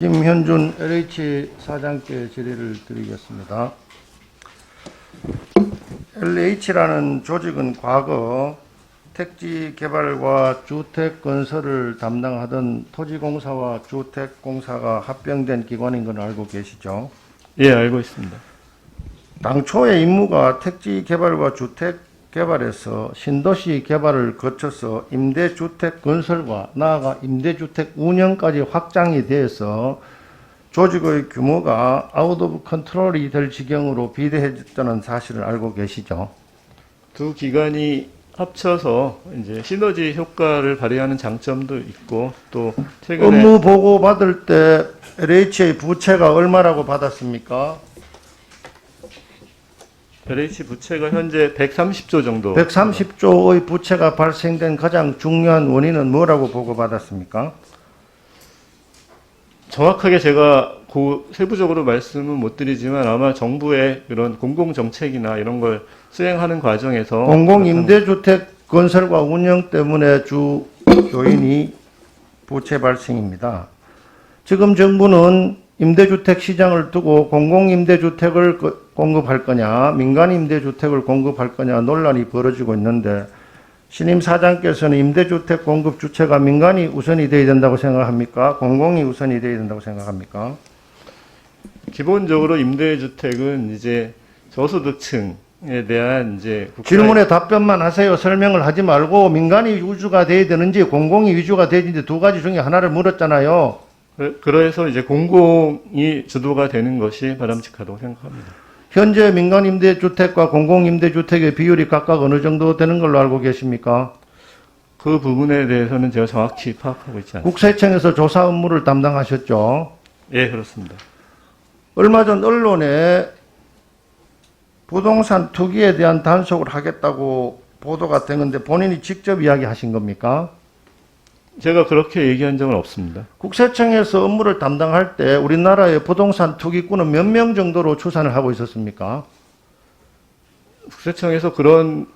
김현준 LH 사장께 질의를 드리겠습니다. LH라는 조직은 과거 택지 개발과 주택 건설을 담당하던 토지공사와 주택공사가 합병된 기관인 건 알고 계시죠? 예, 알고 있습니다. 당초의 임무가 택지 개발과 주택 개발에서 신도시 개발을 거쳐서 임대주택 건설과 나아가 임대주택 운영까지 확장이 돼서 조직의 규모가 아웃 오브 컨트롤이 될 지경으로 비대해졌다는 사실을 알고 계시죠? 두 기관이 합쳐서 이제 시너지 효과를 발휘하는 장점도 있고 또 최근에 업무 보고 받을 때 LH의 부채가 얼마라고 받았습니까? LH 부채가 현재 130조 정도. 130조의 부채가 발생된 가장 중요한 원인은 뭐라고 보고 받았습니까? 정확하게 제가 세부적으로 말씀은 못 드리지만 아마 정부의 그런 공공정책이나 이런 걸 수행하는 과정에서 공공임대주택 건설과 운영 때문에 주 요인이 부채 발생입니다. 지금 정부는 임대주택 시장을 두고 공공임대주택을 공급할 거냐, 민간임대주택을 공급할 거냐 논란이 벌어지고 있는데 신임 사장께서는 임대주택 공급 주체가 민간이 우선이 되어야 된다고 생각합니까? 공공이 우선이 되어야 된다고 생각합니까? 기본적으로 임대주택은 이제 저소득층에 대한 이제 질문에 답변만 하세요. 설명을 하지 말고 민간이 위주가 돼야 되는지 공공이 위주가 돼야 되는지 두 가지 중에 하나를 물었잖아요. 그래서 이제 공공이 주도가 되는 것이 바람직하다고 생각합니다. 현재 민간임대주택과 공공임대주택의 비율이 각각 어느 정도 되는 걸로 알고 계십니까? 그 부분에 대해서는 제가 정확히 파악하고 있지 않습니다. 국세청에서 조사 업무를 담당하셨죠? 예, 그렇습니다. 얼마 전 언론에 부동산 투기에 대한 단속을 하겠다고 보도가 된 건데 본인이 직접 이야기하신 겁니까? 제가 그렇게 얘기한 적은 없습니다. 국세청에서 업무를 담당할 때 우리나라의 부동산 투기꾼은 몇 명 정도로 추산을 하고 있었습니까? 국세청에서 그런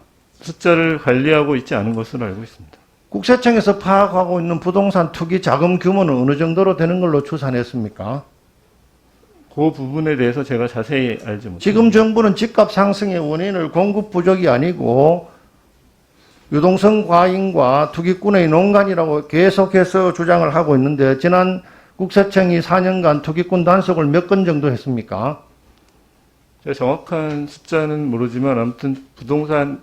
숫자를 관리하고 있지 않은 것으로 알고 있습니다. 국세청에서 파악하고 있는 부동산 투기 자금 규모는 어느 정도로 되는 걸로 추산했습니까? 그 부분에 대해서 제가 자세히 알지 못합니다. 지금 정부는 집값 상승의 원인을 공급 부족이 아니고 유동성 과잉과 투기꾼의 농간이라고 계속해서 주장을 하고 있는데 지난 국세청이 4년간 투기꾼 단속을 몇 건 정도 했습니까? 제가 정확한 숫자는 모르지만 아무튼 부동산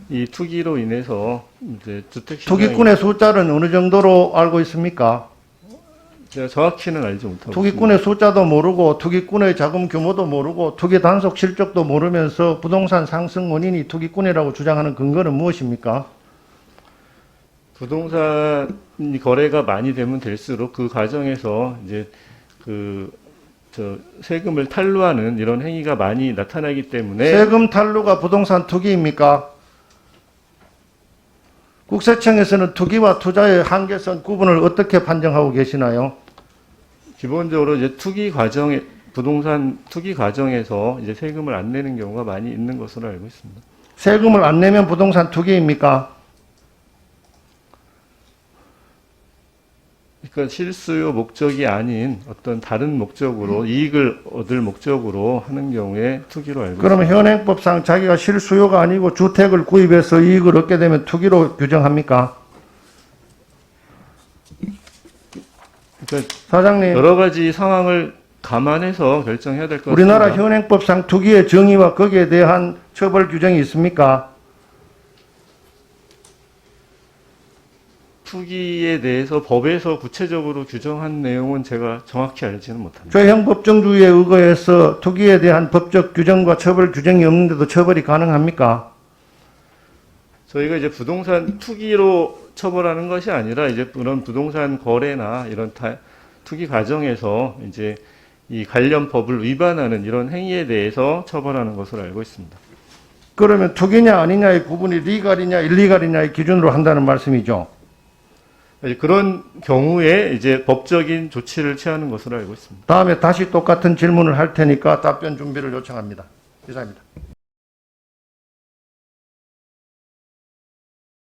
이 투기로 인해서 이제 주택 시장이 투기꾼의 숫자는 어느 정도로 알고 있습니까? 제가 정확히는 알지 못하고 투기꾼의 숫자도 모르고 투기꾼의 자금 규모도 모르고 투기 단속 실적도 모르면서 부동산 상승 원인이 투기꾼이라고 주장하는 근거는 무엇입니까? 부동산 거래가 많이 되면 될수록 그 과정에서 이제 세금을 탈루하는 이런 행위가 많이 나타나기 때문에 세금 탈루가 부동산 투기입니까? 국세청에서는 투기와 투자의 한계선 구분을 어떻게 판정하고 계시나요? 기본적으로 이제 부동산 투기 과정에서 이제 세금을 안 내는 경우가 많이 있는 것으로 알고 있습니다. 세금을 안 내면 부동산 투기입니까? 그러니까 실수요 목적이 아닌 어떤 다른 목적으로 이익을 얻을 목적으로 하는 경우에 투기로 알고 그러면 있습니다. 현행법상 자기가 실수요가 아니고 주택을 구입해서 이익을 얻게 되면 투기로 규정합니까? 그러니까 사장님, 여러 가지 상황을 감안해서 결정해야 될 것 같습니다. 우리나라 현행법상 투기의 정의와 거기에 대한 처벌 규정이 있습니까? 투기에 대해서 법에서 구체적으로 규정한 내용은 제가 정확히 알지는 못합니다. 조형 법정주의에 의거해서 투기에 대한 법적 규정과 처벌 규정이 없는데도 처벌이 가능합니까? 저희가 이제 부동산 투기로 처벌하는 것이 아니라 이제 그런 부동산 거래나 이런 투기 과정에서 이제 이 관련 법을 위반하는 이런 행위에 대해서 처벌하는 것으로 알고 있습니다. 그러면 투기냐 아니냐의 구분이 리갈이냐 일리갈이냐의 기준으로 한다는 말씀이죠. 그런 경우에 이제 법적인 조치를 취하는 것으로 알고 있습니다. 다음에 다시 똑같은 질문을 할 테니까 답변 준비를 요청합니다. 이상입니다.